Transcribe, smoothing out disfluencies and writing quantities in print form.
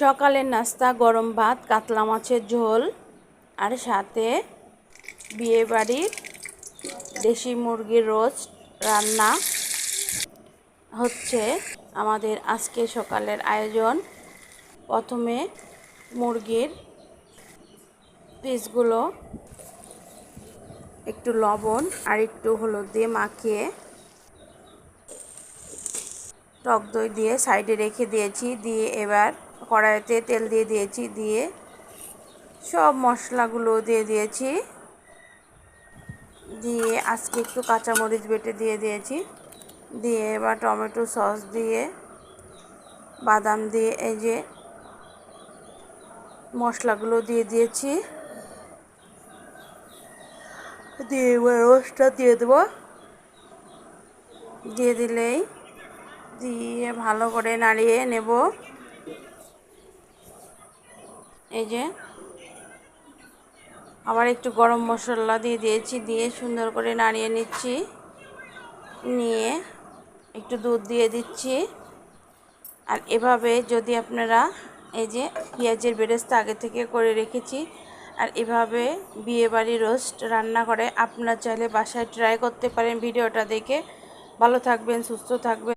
সকালের নাস্তা গরম ভাত, কাতলা মাছের ঝোল আর সাথে বিয়েবাড়ির দেশি মুরগির রোস্ট রান্না হচ্ছে আমাদের আজকে সকালের আয়োজন। প্রথমে মুরগির পিসগুলো একটু লবণ আর একটু হলুদ দিয়ে মাখিয়ে টক দই দিয়ে সাইডে রেখে দিয়েছি। দিয়ে এবার কড়াইতে তেল দিয়ে দিয়েছি, দিয়ে সব মশলাগুলো দিয়ে দিয়েছি। দিয়ে আজকে একটু কাঁচামরিচ বেটে দিয়ে দিয়েছি। দিয়ে এবার টমেটো সস দিয়ে বাদাম দিয়ে এই যে মশলাগুলো দিয়ে দিয়েছি। দিয়ে এবার রোস্টটা দিয়ে দেবো। দিয়ে দিলেই দিয়ে ভালো করে নাড়িয়ে নেব। এই যে আবার একটু গরম মশলা দিয়ে দিয়েছি, দিয়ে সুন্দর করে নাড়িয়ে নিচ্ছি। নিয়ে একটু দুধ দিয়ে দিচ্ছি। আর এভাবে যদি আপনারা এই যে পেঁয়াজের বেরেস্তা আগে থেকে করে রেখেছি, আর এভাবে বিয়েবাড়ি রোস্ট রান্না করে আপনারা চাইলে বাসায় ট্রাই করতে পারেন। ভিডিওটা দেখে ভালো থাকবেন, সুস্থ থাকবেন।